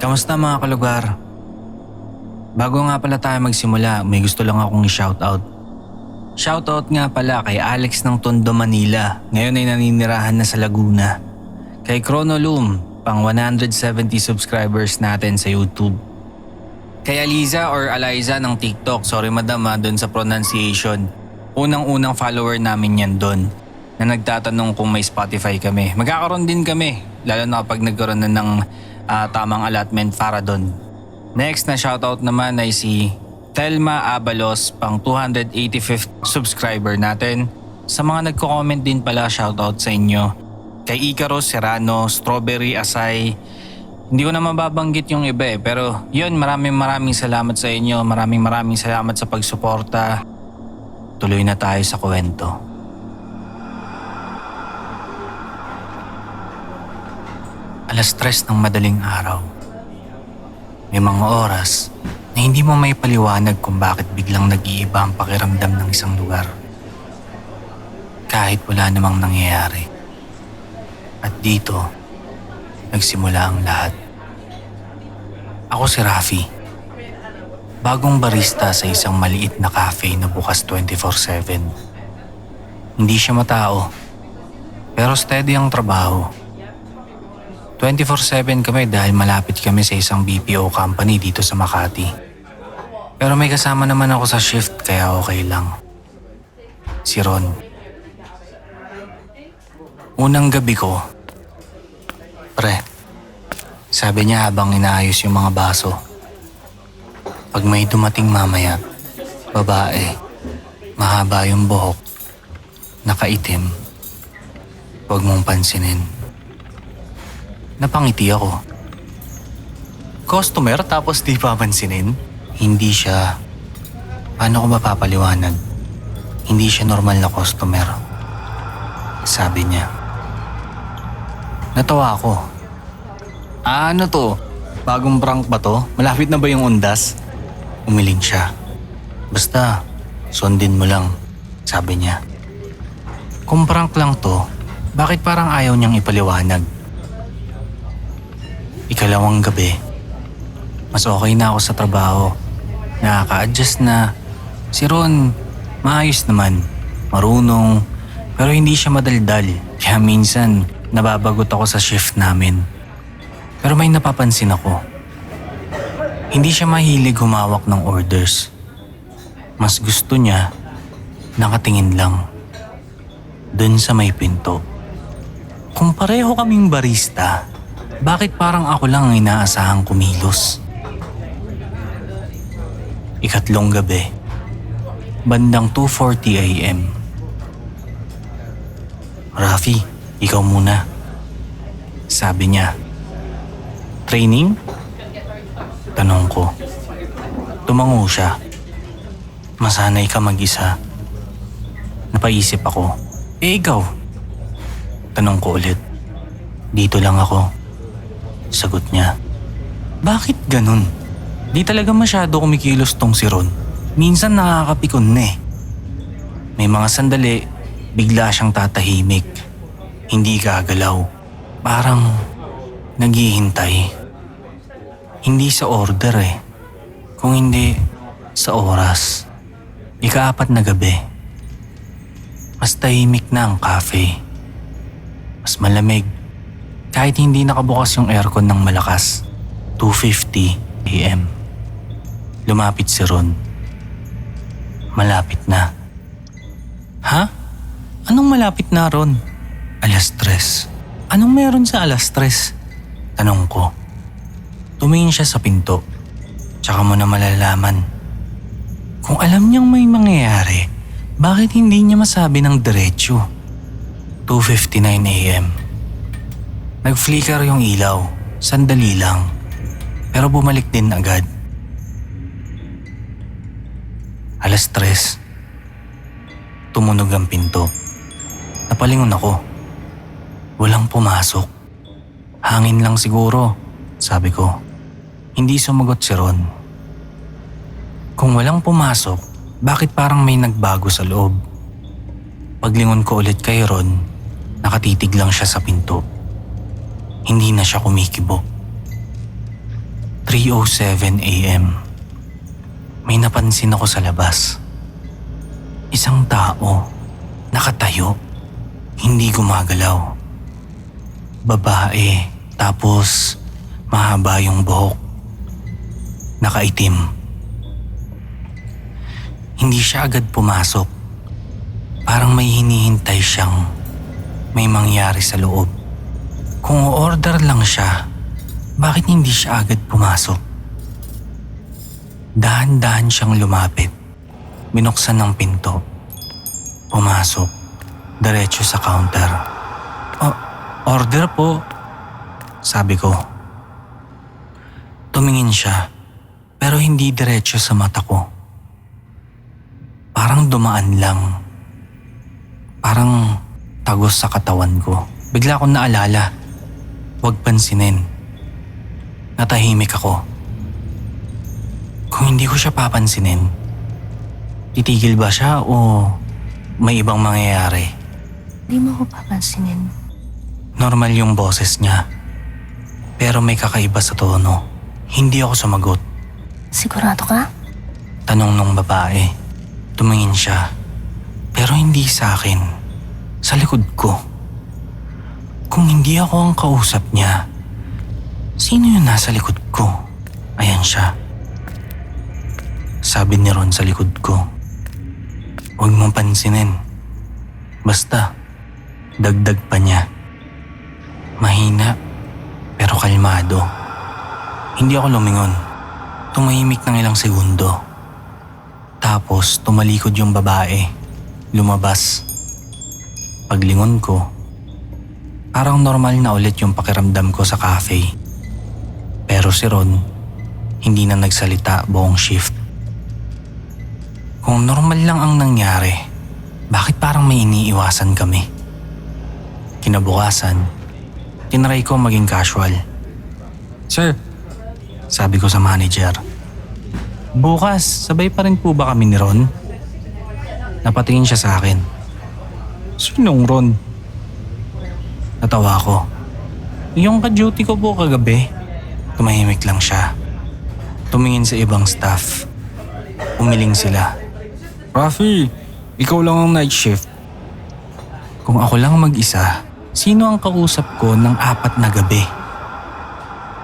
Kamusta mga kalugar? Bago nga pala tayo magsimula, may gusto lang akong i-shoutout. Shoutout nga pala kay Alex ng Tondo, Manila. Ngayon ay naninirahan na sa Laguna. Kay Chronoloom, pang 170 subscribers natin sa YouTube. Kay Aliza or Aliza ng TikTok, sorry madam doon sa pronunciation. Unang-unang follower namin yan doon na nagtatanong kung may Spotify kami. Magkakaroon din kami, lalo na kapag nagkaroon na ng tamang allotment para doon. Next na shoutout naman ay si Telma Abalos, pang 285th subscriber natin. Sa mga nagko-comment din pala, shoutout sa inyo. Kay Icaro Serrano, Strawberry Asay. Hindi ko na mababanggit yung iba pero yun, maraming salamat sa inyo. Maraming salamat sa pagsuporta. Tuloy na tayo sa kwento. Alas 3 ng madaling araw. May mga oras na hindi mo may paliwanag kung bakit biglang nag-iiba ang pakiramdam ng isang lugar. Kahit wala namang nangyayari. At dito, nagsimula ang lahat. Ako si Rafi. Bagong barista sa isang maliit na cafe na bukas 24/7. Hindi siya matao, pero steady ang trabaho. 24/7 kami dahil malapit kami sa isang BPO company dito sa Makati. Pero may kasama naman ako sa shift kaya okay lang. Si Ron. Unang gabi ko, pre, sabi niya habang inaayos yung mga baso. Pag may dumating mamaya, babae, mahaba yung buhok, nakaitim, huwag mong pansinin. Napangiti ako. Customer tapos di papansinin? Hindi siya. Paano ko mapapaliwanag? Hindi siya normal na customer. Sabi niya. Natawa ako. Ano to? Bagong prank ba to? Malapit na ba yung undas? Umiling siya. Basta, sundin mo lang. Sabi niya. Kung prank lang to, bakit parang ayaw niyang ipaliwanag? Ikalawang gabi, mas okay na ako sa trabaho. Nakaka-adjust na. Si Ron, maayos naman, marunong, pero hindi siya madaldal. Kaya minsan, nababagot ako sa shift namin. Pero may napapansin ako. Hindi siya mahilig humawak ng orders. Mas gusto niya, nakatingin lang. Dun sa may pinto. Kung pareho kaming barista, bakit parang ako lang ang inaasahang kumilos? Ikatlong gabi, bandang 2:40 AM. Rafi, ikaw muna. Sabi niya. Training? Tanong ko. Tumango siya. Masanay ka mag-isa. Napaisip ako. Ikaw? Tanong ko ulit. Dito lang ako. Sagot niya. Bakit ganun? Di talaga masyado kumikilos tong si Ron. Minsan nakakapikon na eh. May mga sandali, bigla siyang tatahimik. Hindi gagalaw. Parang naghihintay. Hindi sa order eh. Kung hindi, sa oras. Ika-4 na gabi. Mas tahimik na ang cafe. Mas malamig. Kahit hindi nakabukas yung aircon ng malakas. 2:50 AM. Lumapit si Ron. Malapit na. Ha? Anong malapit na, Ron? Alas 3. Anong meron sa alas 3? Tanong ko. Tumingin siya sa pinto. Tsaka mo na malalaman. Kung alam niyang may mangyayari, bakit hindi niya masabi ng diretsyo? 2:59 AM. Nag-flicker yung ilaw. Sandali lang. Pero bumalik din agad. Alas 3. Tumunog ang pinto. Napalingon ako. Walang pumasok. Hangin lang siguro, sabi ko. Hindi sumagot si Ron. Kung walang pumasok, bakit parang may nagbago sa loob? Paglingon ko ulit kay Ron, nakatitig lang siya sa pinto. Hindi na siya kumikibo. 3:07 a.m. May napansin ako sa labas. Isang tao, nakatayo, hindi gumagalaw. Babae, tapos mahaba yung buhok. Nakaitim. Hindi siya agad pumasok. Parang may hinihintay siyang may mangyari sa loob. Kung order lang siya, bakit hindi siya agad pumasok? Dahan-dahan siyang lumapit. Binuksan ng pinto. Pumasok. Diretso sa counter. Order po. Sabi ko. Tumingin siya, pero hindi diretso sa mata ko. Parang dumaan lang. Parang tagos sa katawan ko. Bigla akong naalala. Huwag pansinin. Natahimik ako. Kung hindi ko siya papansinin, titigil ba siya o may ibang mangyayari? Hindi mo ko papansinin. Normal yung boses niya. Pero may kakaiba sa tono. Hindi ako sumagot. Sigurado ka? Tanong nung babae. Tumingin siya. Pero hindi sa akin. Sa likod ko. Kung hindi ako ang kausap niya, sino yung nasa likod ko? Ayan siya. Sabi ni Ron sa likod ko. Huwag mong pansinin. Basta, dagdag pa niya. Mahina, pero kalmado. Hindi ako lumingon. Tumahimik ng ilang segundo. Tapos tumalikod yung babae. Lumabas. Paglingon ko, parang normal na ulit yung pakiramdam ko sa cafe. Pero si Ron, hindi na nagsalita buong shift. Kung normal lang ang nangyari, bakit parang may iniiwasan kami? Kinabukasan, tinry ko maging casual. Sir, sabi ko sa manager, bukas sabay pa rin po ba kami ni Ron? Napatingin siya sa akin. Sinong Ron? Natawa ko. Yung ka-duty ko po kagabi. Tumahimik lang siya. Tumingin sa ibang staff. Umiling sila. Rafi, ikaw lang ang night shift. Kung ako lang mag-isa, sino ang kausap ko ng 4 na gabi?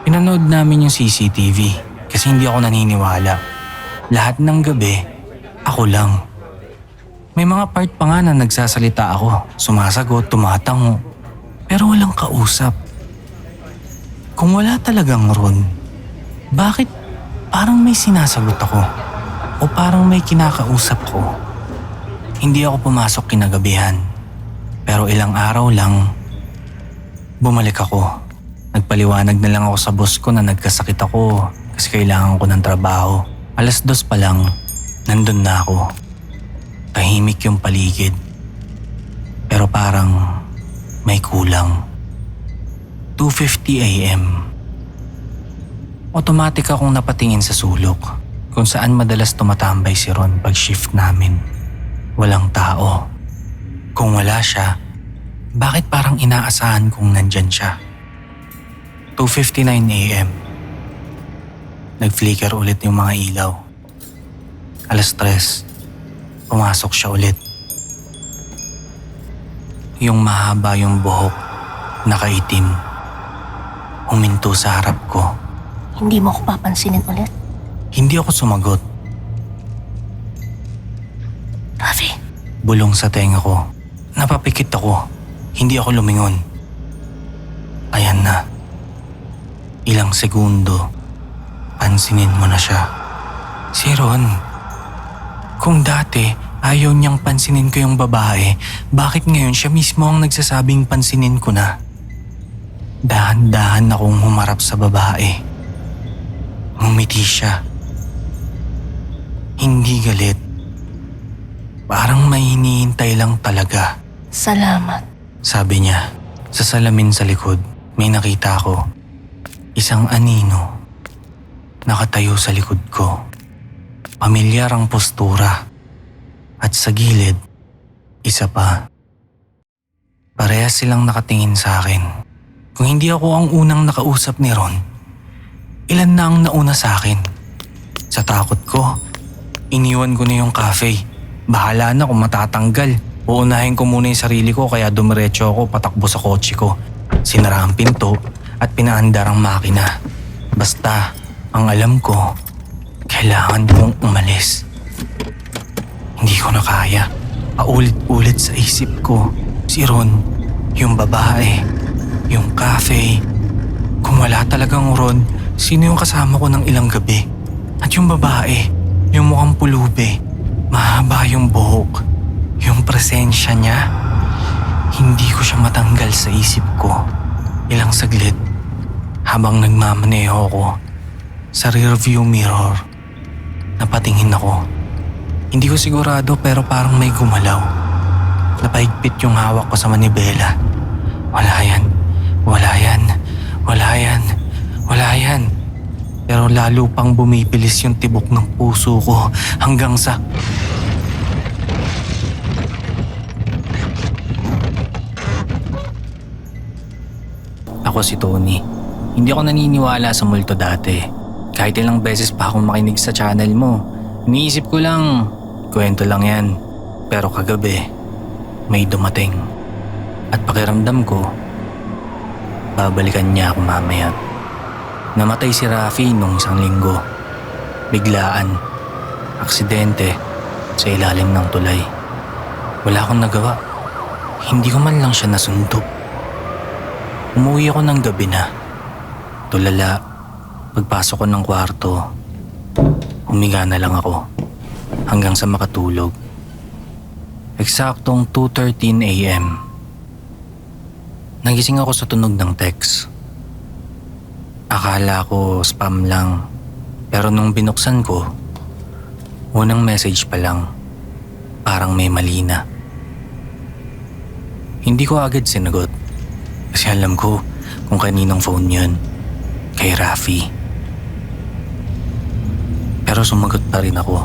Pinanood namin yung CCTV kasi hindi ako naniniwala. Lahat ng gabi, ako lang. May mga part pa nga na nagsasalita ako, sumasagot, tumatango. Pero walang kausap. Kung wala talagang Ron, bakit parang may sinasagot ako? O parang may kinakausap ko? Hindi ako pumasok kinagabihan. Pero ilang araw lang, bumalik ako. Nagpaliwanag na lang ako sa boss ko na nagkasakit ako kasi kailangan ko ng trabaho. 2:00 pa lang, nandun na ako. Tahimik yung paligid. Pero parang may kulang. 2:50 a.m. Automatic akong napatingin sa sulok kung saan madalas tumatambay si Ron pag shift namin. Walang tao. Kung wala siya, bakit parang inaasahan kong nandyan siya? 2:59 a.m. Nag-flicker ulit yung mga ilaw. 3:00, pumasok siya ulit. Yung mahaba yung buhok, nakaitim. Huminto sa harap ko. Hindi mo ko papansinin ulit. Hindi ako sumagot. Rafi, Bulong sa tenga ko. Napapikit ako. Hindi ako lumingon. Ayan na. Ilang segundo, pansinin mo na siya. Si Ron. Kung dati ayaw niyang pansinin ko yung babae, bakit ngayon siya mismo ang nagsasabing pansinin ko na? Dahan-dahan akong humarap sa babae. Ngumiti siya. Hindi galit. Parang may hinihintay lang talaga. salamat. Sabi niya. Sa salamin sa likod, may nakita ako. Isang anino. Nakatayo sa likod ko. Pamilyar ang postura. At sa gilid, isa pa. Parehas silang nakatingin sa akin. Kung hindi ako ang unang nakausap ni Ron, Ilan na ang nauna sa akin. Sa takot ko, iniwan ko na yung cafe. Bahala na kung matatanggal. Uunahin ko muna yung sarili ko kaya dumiretso ako patakbo sa kotse ko. Sinara ang pinto at pinaandar ang makina. Basta, ang alam ko, kailangan kong umalis. Hindi ko na kaya. Paulit-ulit sa isip ko. Si Ron, yung babae, yung cafe. Kung wala talagang Ron, sino yung kasama ko ng ilang gabi? At yung babae, yung mukhang pulube, mahaba yung buhok, yung presensya niya. Hindi ko siya matanggal sa isip ko. Ilang saglit, habang nagmamaneho ko, sa rearview mirror, napatingin ako. Hindi ko sigurado pero parang may gumalaw. Napaigpit yung hawak ko sa manibela. Wala yan, wala yan, wala yan, wala yan. Pero lalo pang bumibilis yung tibok ng puso ko hanggang sa... Ako si Tony. Hindi ako naniniwala sa multo dati. Kahit ilang beses pa akong makinig sa channel mo. Iniisip ko lang, kwento lang yan. Pero kagabi, may dumating. At pakiramdam ko, babalikan niya ako mamaya. Namatay si Rafi nung isang linggo. Biglaan. Aksidente sa ilalim ng tulay. Wala akong nagawa. Hindi ko man lang siya nasundo. Umuwi ako ng gabi na. Tulala. Pagpasok ko ng kwarto, humiga na lang ako hanggang sa makatulog. Eksaktong 2:13 a.m. Nagising ako sa tunog ng text. Akala ko spam lang, pero nung binuksan ko, unang message pa lang, parang may mali na. Hindi ko agad sinagot kasi alam ko kung kaninong phone yun, kay Rafi. Pero sumagot pa rin ako.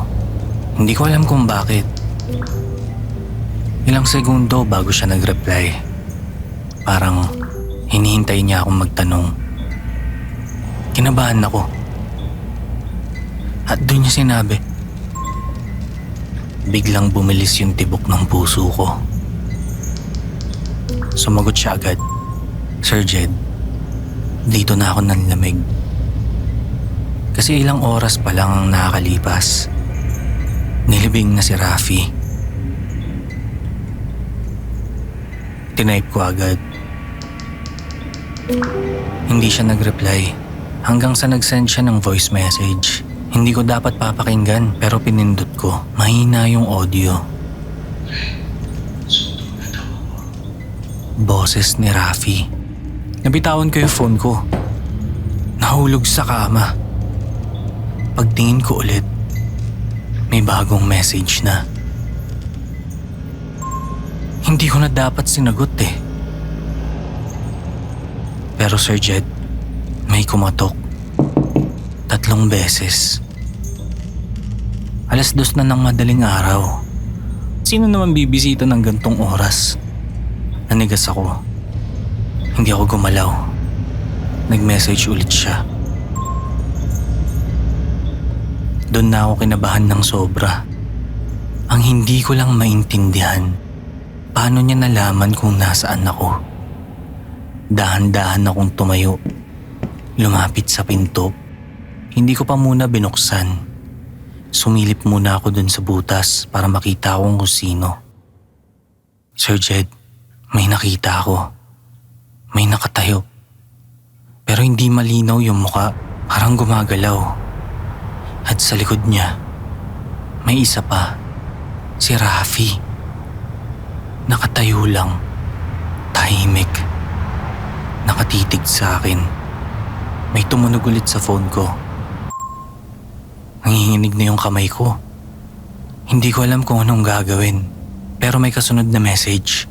Hindi ko alam kung bakit. Ilang segundo bago siya nag-reply. Parang hinihintay niya akong magtanong. Kinabahan ako. At doon niya sinabi. Biglang bumilis yung tibok ng puso ko. Sumagot siya agad. Sir Jed, dito na ako nanlamig. Kasi ilang oras pa lang ang nakakalipas. Nilibing na si Rafi. Tinype ko agad. Hindi siya nag-reply hanggang sa nag-send siya ng voice message. Hindi ko dapat papakinggan pero pinindot ko. Mahina yung audio. Boses ni Rafi. Nabitawan ko yung phone ko. Nahulog sa kama. Pagtingin ko ulit, may bagong message na. Hindi ko na dapat sinagot eh. Pero Sir Jed, may kumatok. 3 beses. 2:00 na ng madaling araw. Sino naman bibisita ng gantong oras? Nanigas ako. Hindi ako gumalaw. Nag-message ulit siya. Doon na ako kinabahan ng sobra. Ang hindi ko lang maintindihan, paano niya nalaman kung nasaan ako? Dahan-dahan akong tumayo. Lumapit sa pinto. Hindi ko pa muna binuksan. Sumilip muna ako dun sa butas para makita kung sino. Sir Jed, may nakita ako. May nakatayo. Pero hindi malinaw yung muka. Parang gumagalaw. At sa likod niya, may isa pa. Si Rafi. Nakatayo lang. Tahimik. Nakatitig sa akin. May tumunog ulit sa phone ko. Nanginginig na yung kamay ko. Hindi ko alam kung anong gagawin. Pero may kasunod na message.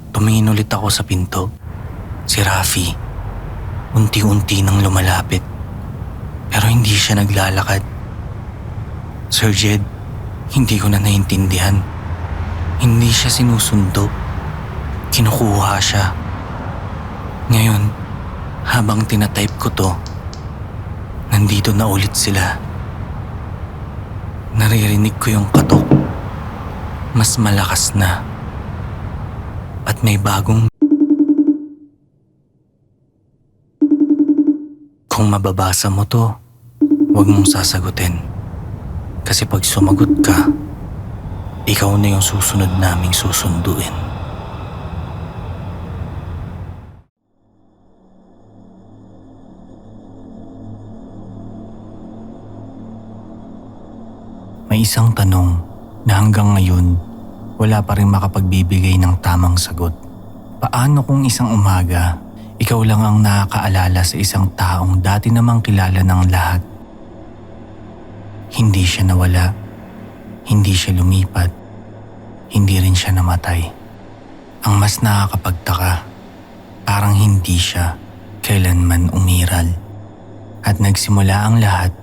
Tumingin ulit ako sa pinto. Si Rafi. Unti-unti nang lumalapit. Pero hindi siya naglalakad. Sir Jed, hindi ko na naintindihan. Hindi siya sinusundo. Kinukuha siya. Ngayon, habang Habang tinatype ko to, nandito na ulit sila. Naririnig ko yung katok. Mas malakas na. At may bagong... Kung mababasa mo to, huwag mong sasagutin. Kasi pag sumagot ka, ikaw na yung susunod naming susunduin. May isang tanong na hanggang ngayon wala pa rin makapagbibigay ng tamang sagot. Paano kung isang umaga, ikaw lang ang nakakaalala sa isang taong dati namang kilala ng lahat? Hindi siya nawala, hindi siya lumipat, hindi rin siya namatay. Ang mas nakakapagtaka, parang hindi siya kailanman umiral. At nagsimula ang lahat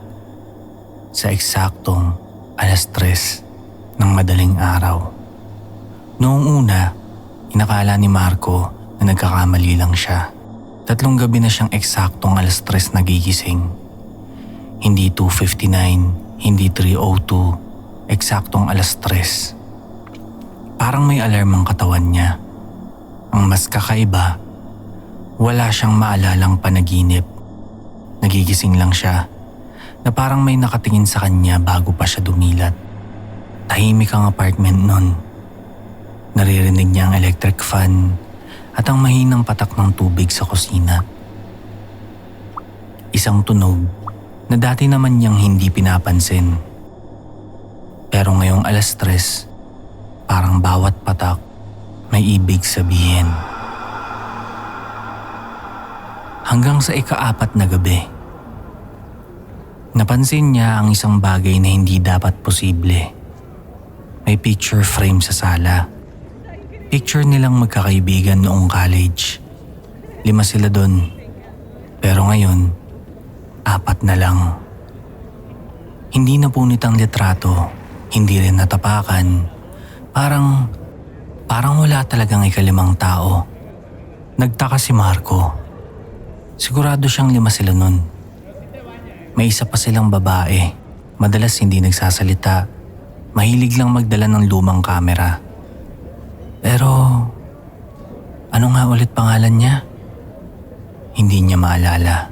sa eksaktong 3:00 ng madaling araw. Noong una, inakala ni Marco na nagkakamali lang siya. 3 gabi na siyang eksaktong 3:00 nagigising. Hindi 2:59, hindi 3:02, eksaktong 3:00. Parang may alarm ang katawan niya. Ang mas kakaiba, wala siyang maalalang panaginip. Nagigising lang siya na parang may nakatingin sa kanya bago pa siya dumilat. Tahimik ang apartment nun. Naririnig niya ang electric fan at ang mahinang patak ng tubig sa kusina. Isang tunog na dati naman niyang hindi pinapansin. Pero ngayong 3:00, parang bawat patak may ibig sabihin. Hanggang sa ika-4 na gabi, napansin niya ang isang bagay na hindi dapat posible. May picture frame sa sala. Picture nilang magkakaibigan noong college. 5 sila doon. Pero ngayon, 4 na lang. Hindi napunit ang litrato, hindi rin natapakan. Parang wala talagang ika-5 tao. Nagtaka si Marco. Sigurado siyang 5 sila nun. May isa pa silang babae, madalas hindi nagsasalita, mahilig lang magdala ng lumang kamera. Pero, ano nga ulit pangalan niya? Hindi niya maalala.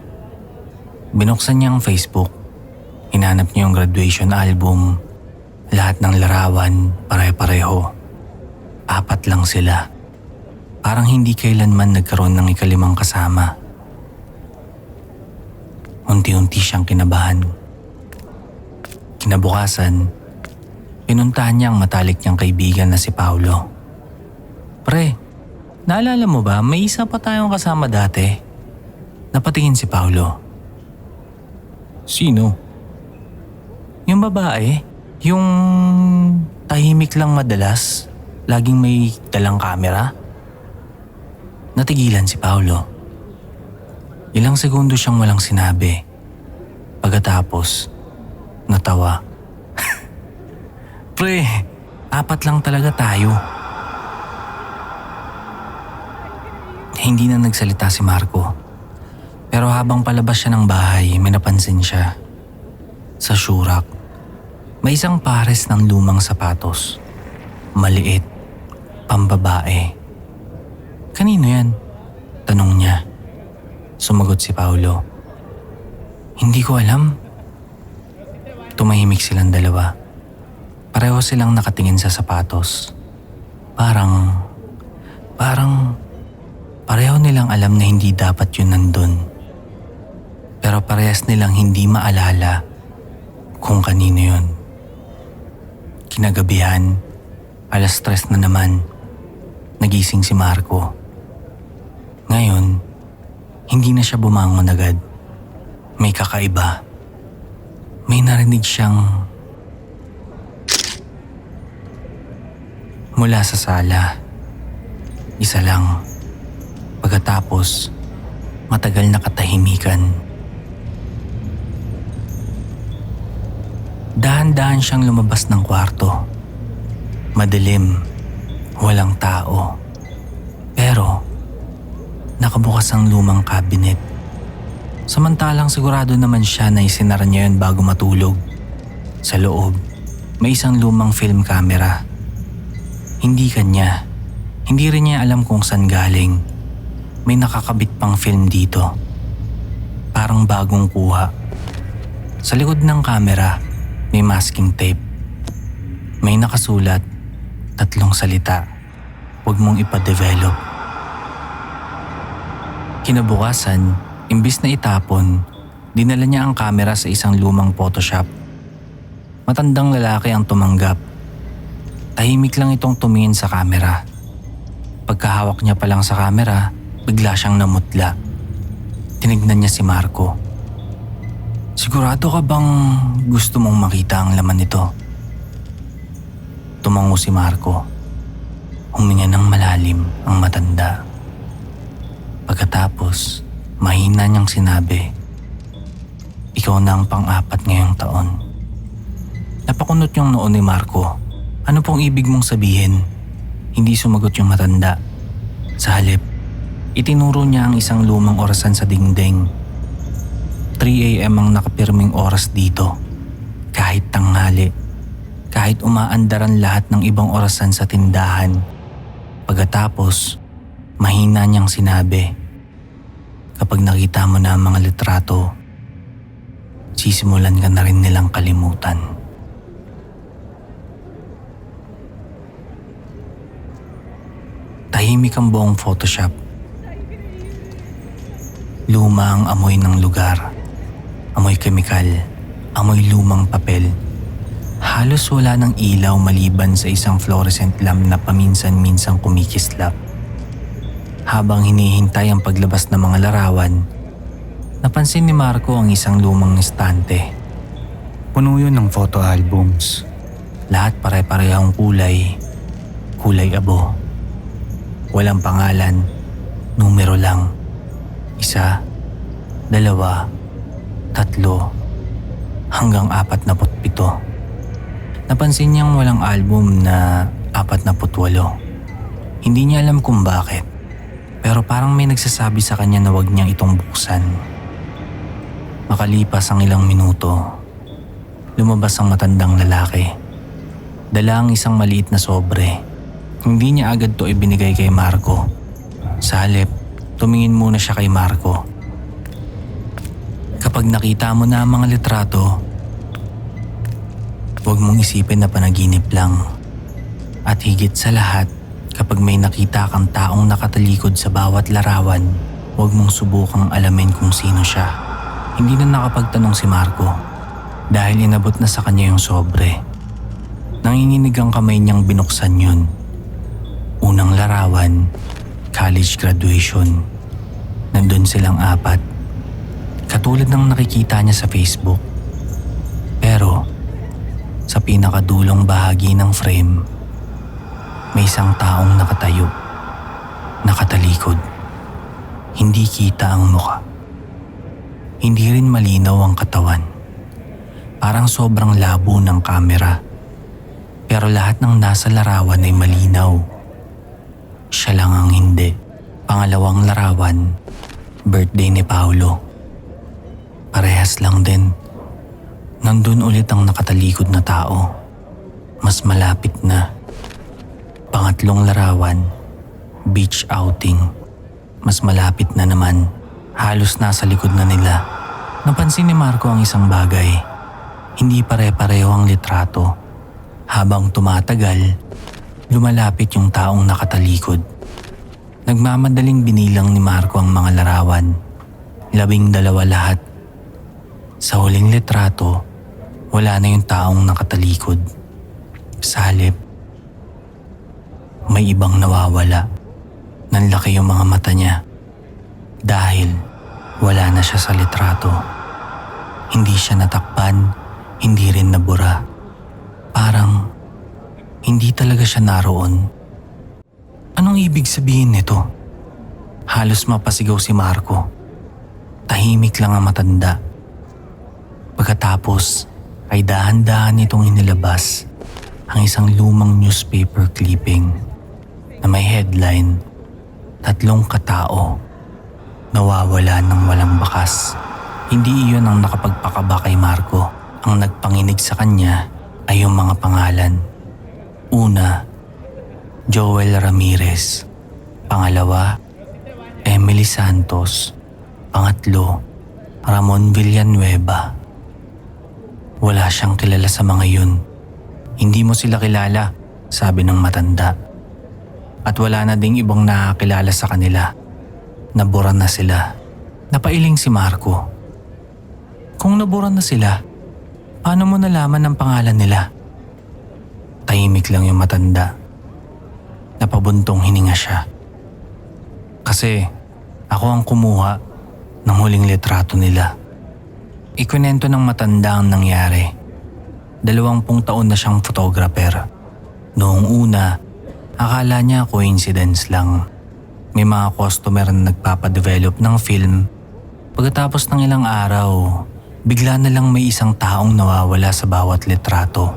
Binuksan niya ang Facebook, hinanap niya yung graduation album, lahat ng larawan, pare-pareho. 4 lang sila. Parang hindi kailanman nagkaroon ng ika-5 kasama. Unti-unti siyang kinabahan. Kinabukasan, pinuntahan niya ang matalik niyang kaibigan na si Paulo. Pre, naalala mo ba may isa pa tayong kasama dati? Napatingin si Paulo. Sino? Yung babae, yung tahimik lang madalas, laging may dalang kamera. Natigilan si Paulo. Ilang segundo siyang walang sinabi. Pagkatapos, natawa. Pre, 4 lang talaga tayo. Hindi na nagsalita si Marco. Pero habang palabas siya ng bahay, may napansin siya. Sa syurak, may isang pares ng lumang sapatos. Maliit, pambabae. Kanino yan? Tanong niya. Sumagot si Paulo. Hindi ko alam. Tumahimik silang dalawa. Pareho silang nakatingin sa sapatos. Parang pareho nilang alam na hindi dapat yun nandun. Pero parehas nilang hindi maalala kung kanino yun. Kinagabihan, 3:00 na naman, nagising si Marco. Ngayon, hindi na siya bumangon agad. May kakaiba. May narinig siyang mula sa sala. Isa lang. Pagkatapos, matagal na katahimikan. Dahan-dahan siyang lumabas ng kwarto. Madilim, walang tao. Pero, nakabukas ang lumang cabinet. Samantalang sigurado naman siya na isinara niya yun bago matulog. Sa loob, may isang lumang film camera. Hindi kanya. Hindi rin niya alam kung saan galing. May nakakabit pang film dito. Parang bagong kuha. Sa likod ng camera, may masking tape. May nakasulat, 3 salita. Huwag mong ipa-develop. Kinabukasan, imbis na itapon, dinala niya ang camera sa isang lumang Photoshop. Matandang lalaki ang tumanggap. Tahimik lang itong tumingin sa camera. Pagkahawak niya pa lang sa camera, bigla siyang namutla. Tinignan niya si Marco. Sigurado ka bang gusto mong makita ang laman nito? Tumango si Marco. Huminga ng malalim ang matanda. Pagkatapos, mahina niyang sinabi, "Ikaw na ang pang-4 ngayong taon." Napakunot yung noo ni Marco. Ano pong ibig mong sabihin? Hindi sumagot yung matanda. Sa halip, itinuro niya ang isang lumang orasan sa dingding. 3 a.m. ang nakapirming oras dito. Kahit tanghali, kahit umaandaran lahat ng ibang orasan sa tindahan. Pagkatapos, mahina niyang sinabi, "Kapag nakita mo na ang mga litrato, sisimulan ka na rin nilang kalimutan." Tahimik ang buong Photoshop. Luma ang amoy ng lugar. Amoy kemikal, amoy lumang papel. Halos wala ng ilaw maliban sa isang fluorescent lamp na paminsan-minsang kumikislap. Habang hinihintay ang paglabas ng mga larawan, napansin ni Marco ang isang lumang estante. Puno yun ng photo albums. Lahat pare-parehong kulay. Kulay abo. Walang pangalan, numero lang. 1, 2, 3, hanggang 47. Napansin niyang walang album na 48. Hindi niya alam kung bakit, pero parang may nagsasabi sa kanya na wag niyang itong buksan. Makalipas ang ilang minuto, lumabas ang matandang lalaki. Dala ang isang maliit na sobre. Hindi niya agad to ibinigay kay Marco. Sa halip, tumingin muna siya kay Marco. Kapag nakita mo na ang mga litrato, huwag mong isipin na panaginip lang. At higit sa lahat, kapag may nakita kang taong nakatalikod sa bawat larawan, huwag mong subukang alamin kung sino siya. Hindi na nakapagtanong si Marco dahil inabot na sa kanya yung sobre. Nanginginig ang kamay niyang binuksan yun. Unang larawan, college graduation. Nandun silang 4. Katulad ng nakikita niya sa Facebook. Pero sa pinakadulong bahagi ng frame, may isang taong nakatayo, nakatalikod. Hindi kita ang muka. Hindi rin malinaw ang katawan. Parang sobrang labo ng kamera. Pero lahat ng nasa larawan ay malinaw. Siya lang ang hindi. Pangalawang larawan, birthday ni Paolo. Parehas lang din. Nandun ulit ang nakatalikod na tao. Mas malapit na. Pangatlong larawan, beach outing. Mas malapit na naman. Halos nasa likod na nila. Napansin ni Marco ang isang bagay. Hindi pare-pareho ang litrato. Habang tumatagal, lumalapit yung taong nakatalikod. Nagmamadaling binilang ni Marco ang mga larawan. 12 lahat. Sa huling litrato, wala na yung taong nakatalikod. Sa halip, may ibang nawawala. Nanlaki yung mga mata niya. Dahil wala na siya sa litrato. Hindi siya natakpan, hindi rin nabura. Parang hindi talaga siya naroon. Anong ibig sabihin nito? Halos mapasigaw si Marco. Tahimik lang ang matanda. Pagkatapos ay dahan-dahan itong inilabas ang isang lumang newspaper clipping na may headline, 3 katao nawawala ng walang bakas. Hindi iyon ang nakapagpakaba kay Marco. Ang nagpanginig sa kanya ay yung mga pangalan. Una, Joel Ramirez. Pangalawa, Emily Santos. Pangatlo, Ramon Villanueva. Wala siyang kilala sa mga yun. Hindi mo sila kilala, sabi ng matanda. At wala na ding ibang nakakilala sa kanila. Nabura na sila. Napailing si Marco. Kung nabura na sila, paano mo nalaman ang pangalan nila? Tahimik lang yung matanda. Napabuntong hininga siya. Kasi ako ang kumuha ng huling litrato nila. Ikunento ng matanda ang nangyari. 20 taon na siyang photographer. Noong una, akala niya coincidence lang. May mga customer na nagpapadevelop ng film. Pagkatapos ng ilang araw, bigla na lang may isang taong nawawala sa bawat litrato.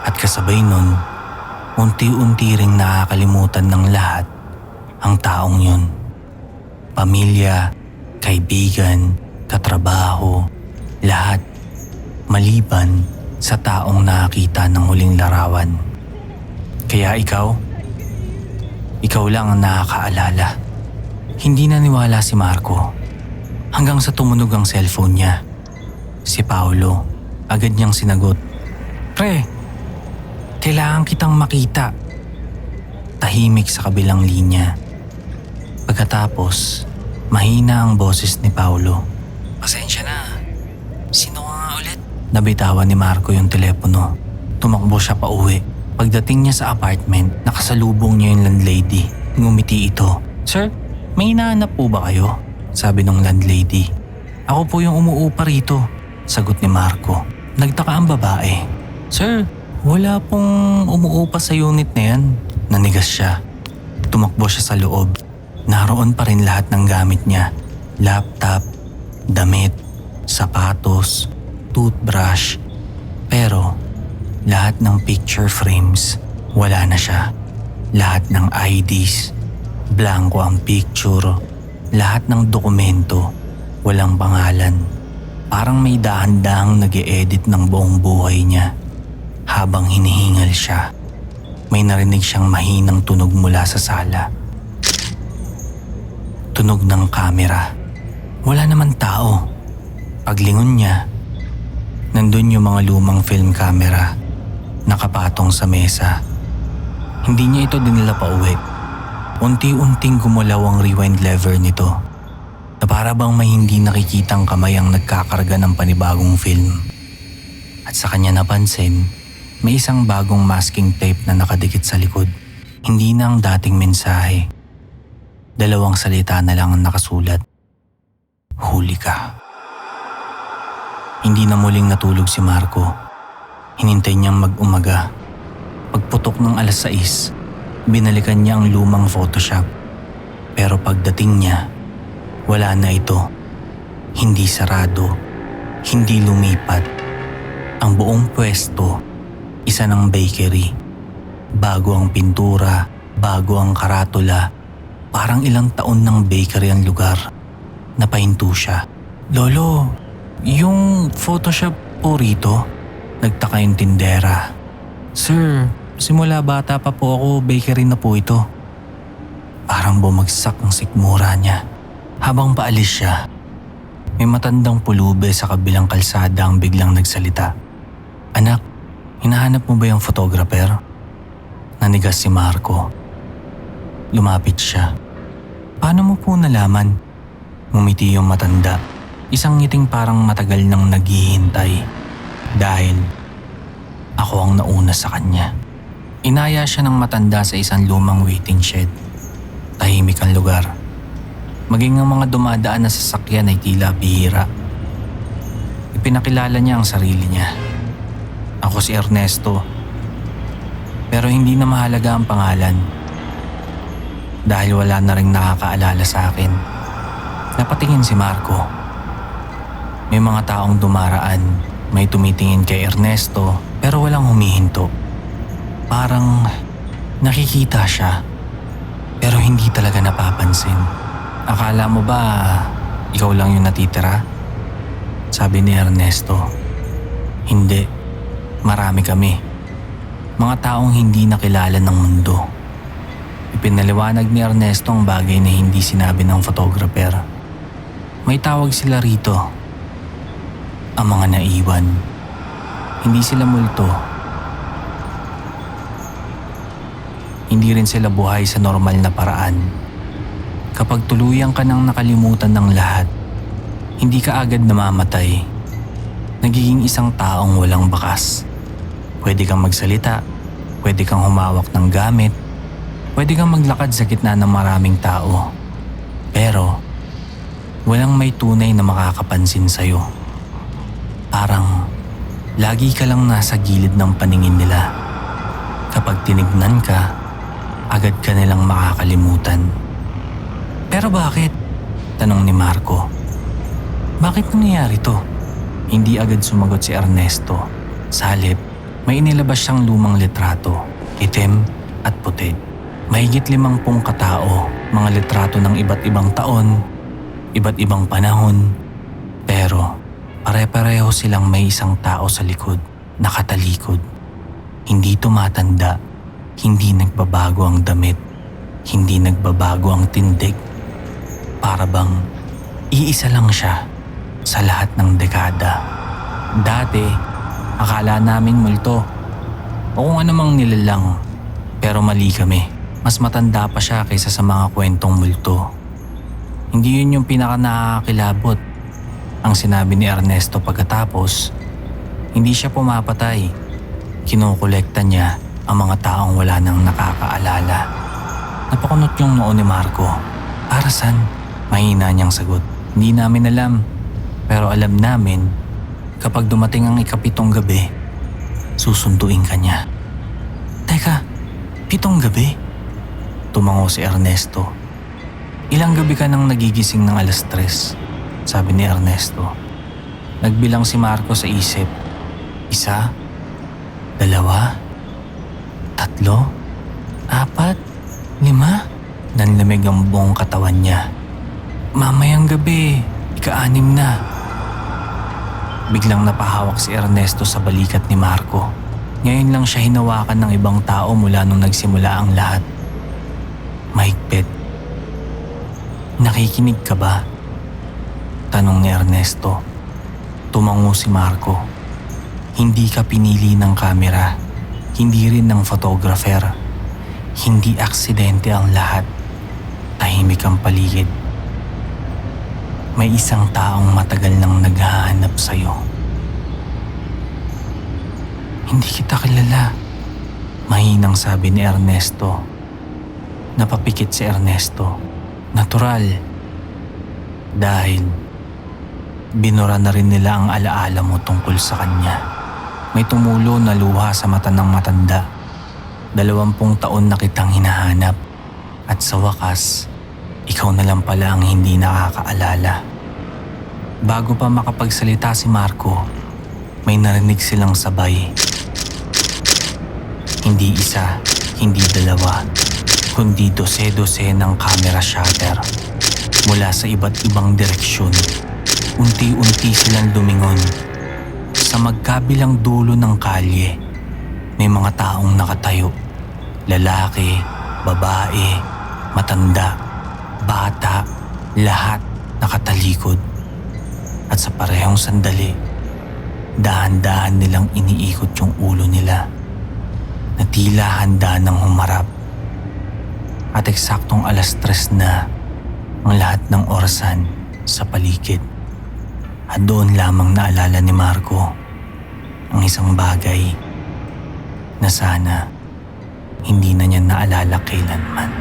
At kasabay nun, unti-unti ring nakakalimutan ng lahat ang taong yun. Pamilya, kaibigan, katrabaho, lahat maliban sa taong nakakita ng huling larawan. Kaya ikaw lang ang nakakaalala. Hindi naniwala si Marco hanggang sa tumunog ang cellphone niya. Si Paolo, agad niyang sinagot. Pre, kailangan kitang makita. Tahimik sa kabilang linya. Pagkatapos, mahina ang boses ni Paolo. Pasensya na. Sino ka nga ulit? Nabitawan ni Marco yung telepono. Tumakbo siya pa uwi. Pagdating niya sa apartment, nakasalubong niya yung landlady. Ngumiti ito. Sir, may hinahanap po ba kayo? Sabi ng landlady. Ako po yung umuupa rito. Sagot ni Marco. Nagtaka ang babae. Sir, wala pong umuupa sa unit na yan. Nanigas siya. Tumakbo siya sa loob. Naroon pa rin lahat ng gamit niya. Laptop, damit, sapatos, toothbrush. Pero lahat ng picture frames, wala na siya. Lahat ng IDs, blanco ang picture. Lahat ng dokumento, walang pangalan. Parang may dahan-dahang nag-e-edit ng buong buhay niya. Habang hinihingal siya, may narinig siyang mahinang tunog mula sa sala. Tunog ng kamera. Wala naman tao. Paglingon niya, nandun yung mga lumang film camera, nakapatong sa mesa. Hindi niya ito dinala pa uwi. Unti-unting gumalaw ang rewind lever nito, na para bang may hindi nakikitang kamay ang nagkakarga ng panibagong film. At sa kanya napansin, may isang bagong masking tape na nakadikit sa likod. Hindi na ang dating mensahe. 2 salita na lang ang nakasulat. Huli ka. Hindi na muling natulog si Marco. Hinintay niyang mag-umaga. Pagputok ng 6:00, binalikan niya ang lumang Photoshop. Pero pagdating niya, wala na ito. Hindi sarado, hindi lumipat. Ang buong pwesto, isa ng bakery. Bago ang pintura, bago ang karatula. Parang ilang taon ng bakery ang lugar. Napahinto siya. Lolo, yung Photoshop po rito? Nagtaka yung tindera. Sir, simula bata pa po ako, bakery na po ito. Parang bumagsak ang sikmura niya. Habang paalis siya, may matandang pulube sa kabilang kalsada ang biglang nagsalita. Anak, hinahanap mo ba yung photographer? Nanigas si Marco. Lumapit siya. Paano mo po nalaman? Ngumiti yung matanda. Isang ngiting parang matagal nang naghihintay. Dahil ako ang nauna sa kanya. Inaya siya ng matanda sa isang lumang waiting shed. Tahimik ang lugar. Maging ang mga dumadaan na sasakyan ay tila bihira. Ipinakilala niya ang sarili niya. Ako si Ernesto. Pero hindi na mahalaga ang pangalan. Dahil wala na ring nakakaalala sa akin. Napatingin si Marco. May mga taong dumaraan. May tumitingin kay Ernesto pero walang humihinto. Parang nakikita siya pero hindi talaga napapansin. Akala mo ba ikaw lang yung natitira? sabi ni Ernesto. Hindi, marami kami. Mga taong hindi nakilala ng mundo. Ipinaliwanag ni Ernesto ang bagay na hindi sinabi ng photographer. May tawag sila rito, ang mga naiwan. Hindi sila multo. Hindi rin sila buhay sa normal na paraan. Kapag tuluyan ka nang nakalimutan ng lahat, hindi ka agad namamatay. Nagiging isang taong walang bakas. Pwede kang magsalita, pwede kang humawak ng gamit, pwede kang maglakad sa gitna ng maraming tao. Pero, walang may tunay na makakapansin sa'yo. Parang, lagi ka lang nasa gilid ng paningin nila. Kapag tinignan ka, agad ka nilang makakalimutan. Pero bakit? Tanong ni Marco. Bakit nangyayari to? Hindi agad sumagot si Ernesto. Sa halip, may inilabas siyang lumang litrato, itim at puti. Mahigit 50 katao, mga litrato ng iba't ibang taon, iba't ibang panahon. Pero pare-pareho silang may isang tao sa likod, nakatalikod. Hindi tumatanda, hindi nagbabago ang damit, hindi nagbabago ang tindig. Para bang iisa lang siya sa lahat ng dekada. Dati, akala namin multo o kung anumang nilalang, pero mali kami. Mas matanda pa siya kaysa sa mga kwentong multo. Hindi yun yung pinaka nakakakilabot, ang sinabi ni Ernesto pagkatapos. Hindi siya pumapatay. Kinukolekta niya ang mga taong wala nang nakakaalala. Napakunot yung noo ni Marco. Para saan? Mahina niyang sagot. Hindi namin alam. Pero alam namin, kapag dumating ang ika-7 gabi, susunduin ka niya. Teka, 7 gabi? Tumango si Ernesto. Ilang gabi ka nang nagigising ng 3:00, sabi ni Ernesto. Nagbilang si Marco sa isip. 1, 2, 3, 4, 5. Nanlamig ang buong katawan niya. Mamayang gabi, ika-6 na. Biglang napahawak si Ernesto sa balikat ni Marco. Ngayon lang siya hinawakan ng ibang tao mula nung nagsimula ang lahat. Mahigpit. Nakikinig ka ba? Tanong ni Ernesto. Tumango si Marco. Hindi ka pinili ng kamera. Hindi rin ng photographer. Hindi aksidente ang lahat. Tahimik ang paligid. May isang taong matagal nang naghahanap sa'yo. Hindi kita kilala, mahinang sabi ni Ernesto. Napapikit si Ernesto. Natural. Dahil binura na rin nila ang alaala mo tungkol sa kanya. May tumulo na luha sa mata ng matanda. 20 taon na kitang hinahanap. At sa wakas, ikaw na lang pala ang hindi nakakaalala. Bago pa makapagsalita si Marco, may narinig silang sabay. Hindi isa, hindi dalawa, kundi 12 ng camera shutter. Mula sa iba't ibang direksyon, unti-unti silang lumingon. Sa magkabilang dulo ng kalye, may mga taong nakatayo. Lalaki, babae, matanda, bata, lahat nakatalikod. At sa parehong sandali, dahan-dahan nilang iniikot yung ulo nila na tila handa ng humarap. At eksaktong 3:00 na ang lahat ng orasan sa paligid. At doon lamang naalala ni Marco ang isang bagay na sana hindi na niya naalala kailanman.